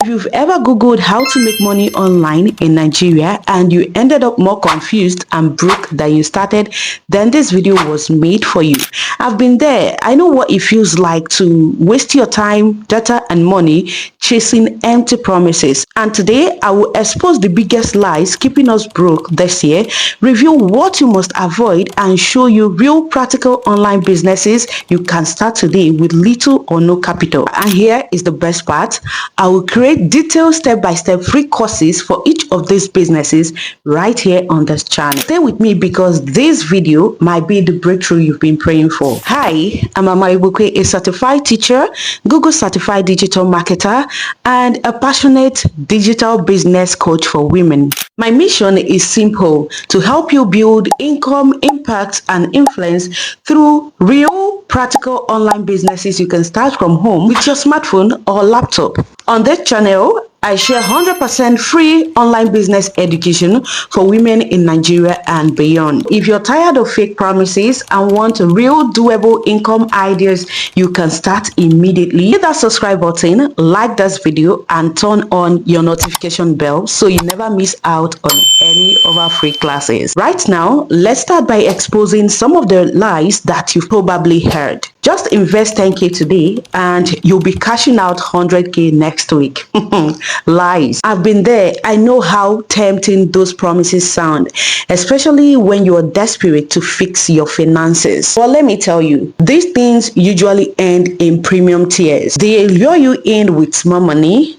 If you've ever Googled how to make money online in Nigeria and you ended up more confused and broke than you started, then this video was made for you. I've been there. I know what it feels like to waste your time, data, and money chasing empty promises. And today, I will expose the biggest lies keeping us broke this year, review what you must avoid, and show you real practical online businesses you can start today with little or no capital. And here is the best part. I will create detailed step-by-step free courses for each of these businesses right here on this channel. Stay with me because this video might be the breakthrough you've been praying for. Hi, I'm Amaribuke, a certified teacher, Google certified digital marketer, and a passionate digital business coach for women. My mission is simple: to help you build income, impact, and influence through real practical online businesses you can start from home with your smartphone or laptop. On this channel, I share 100% free online business education for women in Nigeria and beyond. If you're tired of fake promises and want real doable income ideas, you can start immediately. Hit that subscribe button, like this video, and turn on your notification bell so you never miss out on any of our free classes. Right now, let's start by exposing some of the lies that you've probably heard. Just invest 10K today and you'll be cashing out 100K next week. Lies. I've been there. I know how tempting those promises sound, especially when you're desperate to fix your finances. Well, let me tell you, these things usually end in premium tiers. They lure you in with small money,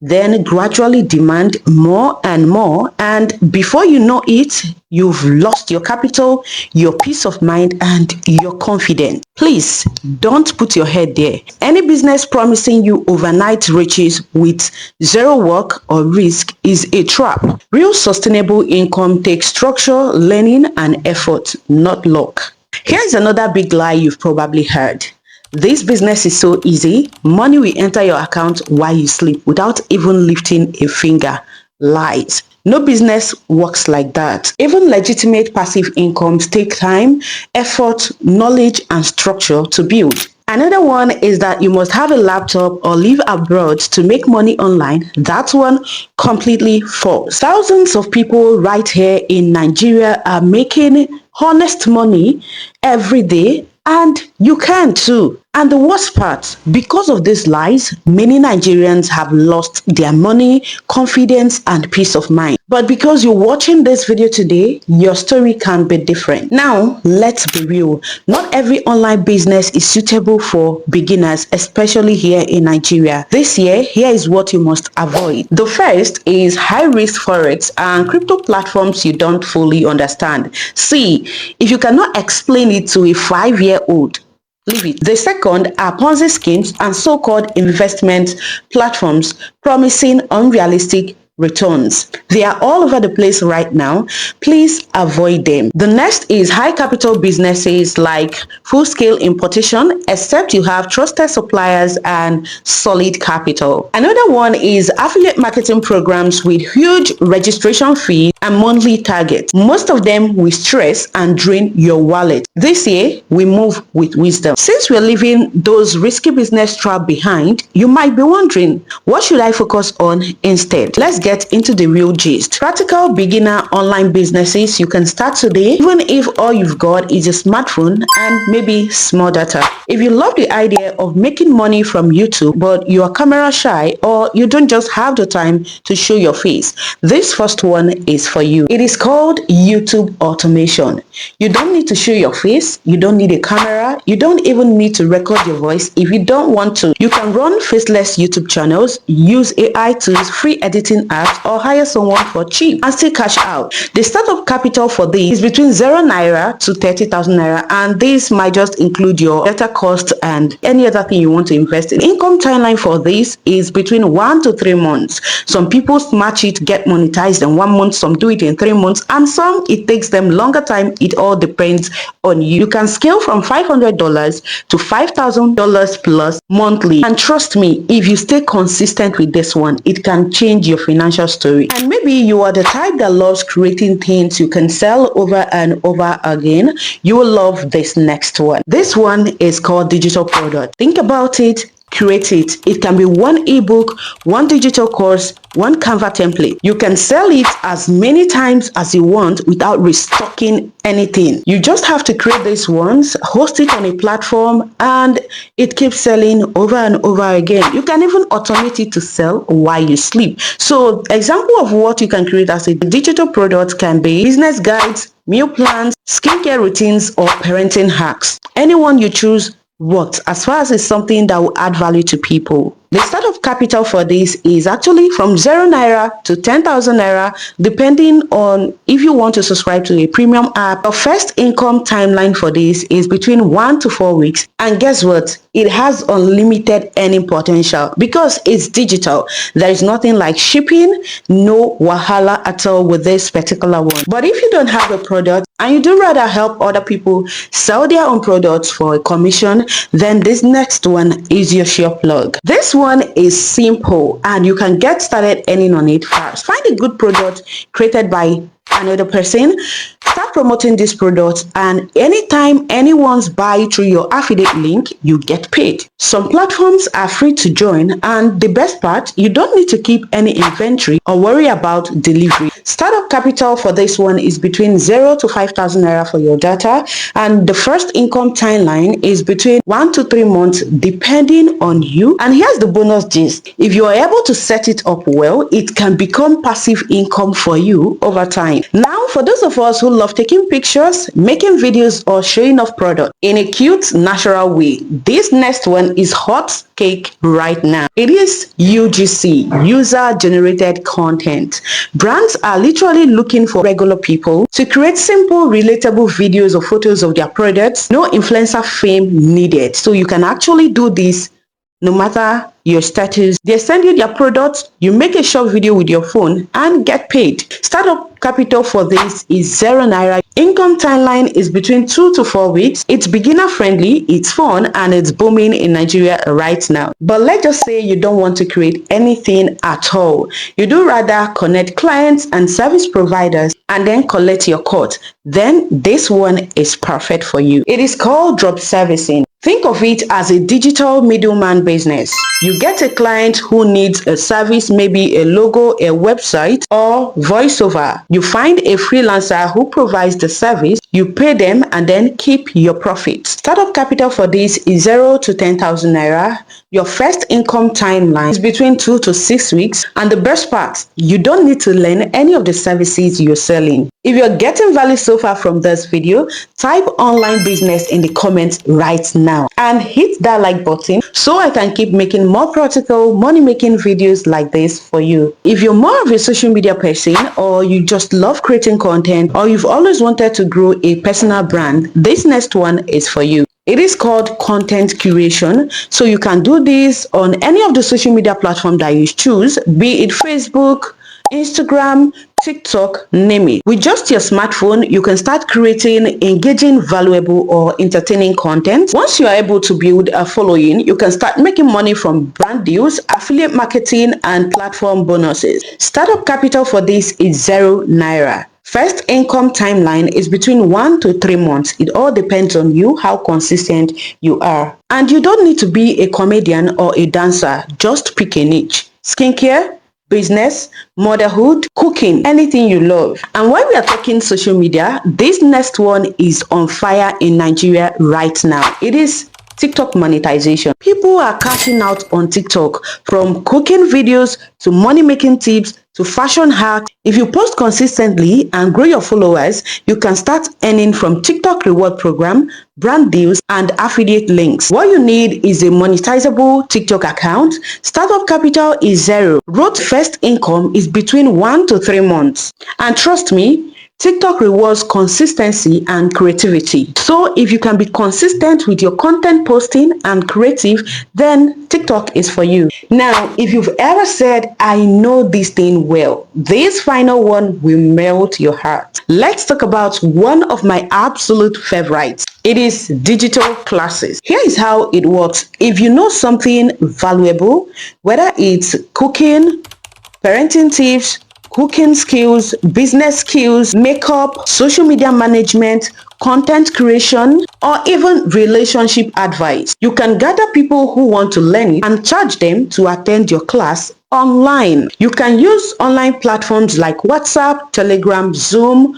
then gradually demand more and more, and before you know it, you've lost your capital, your peace of mind, and your confidence. Please don't put your head there. Any business promising you overnight riches with zero work or risk is a trap. Real sustainable income takes structure, learning, and effort, not luck. Here's another big lie you've probably heard. This business is so easy. Money will enter your account while you sleep without even lifting a finger. Lies. No business works like that. Even legitimate passive incomes take time, effort, knowledge, and structure to build. Another one is that you must have a laptop or live abroad to make money online. That one completely false. Thousands of people right here in Nigeria are making honest money every day, and you can too. And the worst part, because of these lies, many Nigerians have lost their money, confidence, and peace of mind. But because you're watching this video today, your story can be different. Now, let's be real. Not every online business is suitable for beginners, especially here in Nigeria. This year, here is what you must avoid. The first is high-risk forex and crypto platforms you don't fully understand. See, if you cannot explain it to a 5-year-old, leave it. The second are Ponzi schemes and so-called investment platforms promising unrealistic returns. They are all over the place right now. Please avoid them. The next is high capital businesses like full-scale importation, except you have trusted suppliers and solid capital. Another one is affiliate marketing programs with huge registration fees and monthly targets. Most of them will stress and drain your wallet. This year, we move with wisdom. Since we're leaving those risky business traps behind, you might be wondering, what should I focus on instead? Let's get into the real gist. Practical beginner online businesses you can start today, even if all you've got is a smartphone and maybe small data. If you love the idea of making money from YouTube, but you are camera shy or you don't just have the time to show your face, this first one is for you. It is called YouTube automation. You don't need to show your face. You don't need a camera. You don't even need to record your voice if you don't want to. You can run faceless YouTube channels, use AI tools, free editing apps, or hire someone for cheap and still cash out. The startup capital for this is between 0 naira to 30,000 naira, and this might just include your data cost and any other thing you want to invest in. Income timeline for this is between 1 to 3 months. Some people smash it, get monetized in 1 month, some do it in 3 months, and some it takes them longer time. It all depends on you. You can scale from $500 to $5,000 plus monthly, and trust me, if you stay consistent with this one, it can change your financial story. And maybe you are the type that loves creating things you can sell over and over again. You will love this next one. This one is called digital product. Think about it. create it. It can be one ebook, one digital course, one Canva template. You can sell it as many times as you want without restocking anything. You just have to create these ones, host it on a platform, and it keeps selling over and over again. You can even automate it to sell while you sleep. So example of what you can create as a digital product can be business guides, meal plans, skincare routines, or parenting hacks. Anyone you choose works as far as it's something that will add value to people. The startup capital for this is actually from 0 naira to 10,000 naira, depending on if you want to subscribe to a premium app. Your first income timeline for this is between 1 to 4 weeks. And guess what? It has unlimited earning potential because it's digital. There is nothing like shipping, no wahala at all with this particular one. But if you don't have a product and you do rather help other people sell their own products for a commission, then this next one is your sure plug. This one is simple and you can get started earning on it fast. Find a good product created by another person, start promoting this product, and anytime anyone's buy through your affiliate link, you get paid. Some platforms are free to join, and the best part, you don't need to keep any inventory or worry about delivery. Startup capital for this one is between 0 to 5,000 naira for your data, and the first income timeline is between 1 to 3 months depending on you. And here's the bonus gist: if you are able to set it up well, it can become passive income for you over time. Now, for those of us who love taking pictures, making videos, or showing off product in a cute, natural way, this next one is hot cake right now. It is UGC, user generated content. Brands are literally looking for regular people to create simple, relatable videos or photos of their products. No influencer fame needed. So you can actually do this no matter your status. They send you their products, you make a short video with your phone and get paid. Startup capital for this is 0 naira. Income timeline is between 2 to 4 weeks. It's beginner friendly, it's fun, and it's booming in Nigeria right now. But let's just say you don't want to create anything at all. You do rather connect clients and service providers and then collect your cut. Then this one is perfect for you. It is called Dropvicing. Think of it as a digital middleman business. You get a client who needs a service, maybe a logo, a website, or voiceover. You find a freelancer who provides the service, you pay them, and then keep your profits. Startup capital for this is 0 to 10,000 naira. Your first income timeline is between 2 to 6 weeks. And the best part, you don't need to learn any of the services you're selling. If you're getting value so far from this video, type online business in the comments right now and hit that like button so I can keep making more practical money-making videos like this for you. If you're more of a social media person, or you just love creating content, or you've always wanted to grow a personal brand, this next one is for you. It is called content curation. So you can do this on any of the social media platforms that you choose, be it Facebook, Instagram, TikTok, name it. With just your smartphone, you can start creating engaging, valuable, or entertaining content. Once you are able to build a following, you can start making money from brand deals, affiliate marketing, and platform bonuses. Startup capital for this is 0 naira. First income timeline is between 1 to 3 months. It all depends on you, how consistent you are. And you don't need to be a comedian or a dancer. Just pick a niche. Skincare, business, motherhood, cooking, anything you love. And while we are talking social media, this next one is on fire in Nigeria right now. It is TikTok monetization. People are cashing out on TikTok, from cooking videos to money-making tips to fashion hacks. If you post consistently and grow your followers, you can start earning from TikTok reward program, brand deals, and affiliate links. What you need is a monetizable TikTok account. Startup capital is 0. Road first income is between 1 to 3 months. And trust me, TikTok rewards consistency and creativity. So if you can be consistent with your content posting and creative, then TikTok is for you. Now, if you've ever said, I know this thing well, this final one will melt your heart. Let's talk about one of my absolute favorites. It is digital classes. Here is how it works. If you know something valuable, whether it's cooking, parenting tips, cooking skills, business skills, makeup, social media management, content creation, or even relationship advice. You can gather people who want to learn it and charge them to attend your class online. You can use online platforms like WhatsApp, Telegram, Zoom,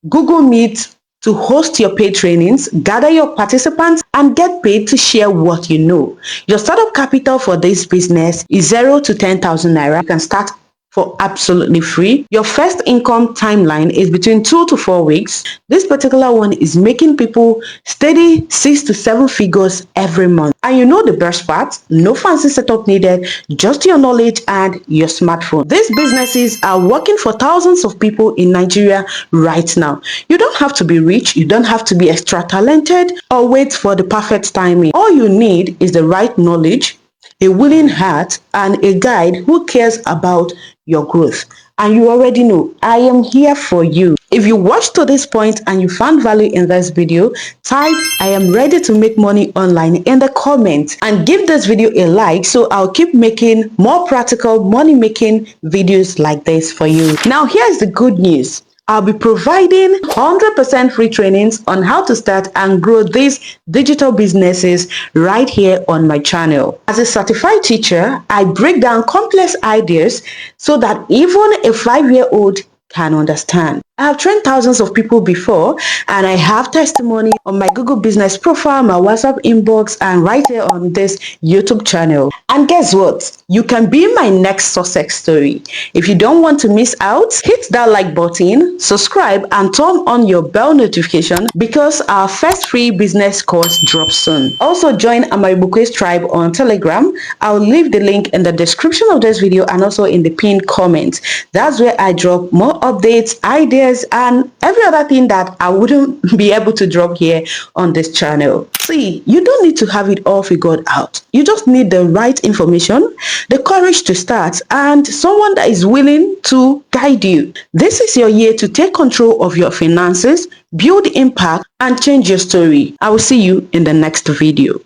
Google Meet to host your paid trainings, gather your participants, and get paid to share what you know. Your startup capital for this business is 0 to 10,000 naira. You can start for absolutely free. Your first income timeline is between 2 to 4 weeks. This particular one is making people steady 6 to 7 figures every month. And you know the best part? No fancy setup needed, just your knowledge and your smartphone. These businesses are working for thousands of people in Nigeria right now. You don't have to be rich, you don't have to be extra talented or wait for the perfect timing. All you need is the right knowledge, a willing heart, and a guide who cares about your growth. And you already know, I am here for you. If you watched to this point and you found value in this video, type "I am ready to make money online" in the comments and give this video a like so I'll keep making more practical money making videos like this for you. Now here's the good news. I'll be providing 100% free trainings on how to start and grow these digital businesses right here on my channel. As a certified teacher, I break down complex ideas so that even a 5-year-old can understand. I have trained thousands of people before, and I have testimony on my Google business profile, my WhatsApp inbox, and right here on this YouTube channel. And guess what? You can be my next success story. If you don't want to miss out, hit that like button, subscribe, and turn on your bell notification because our first free business course drops soon. Also join Amaribukwes tribe on Telegram. I'll leave the link in the description of this video and also in the pinned comment. That's where I drop more updates, ideas, and every other thing that I wouldn't be able to drop here on this channel. See, you don't need to have it all figured out. You just need the right information, the courage to start, and someone that is willing to guide you. This is your year to take control of your finances, build impact, and change your story. I will see you in the next video.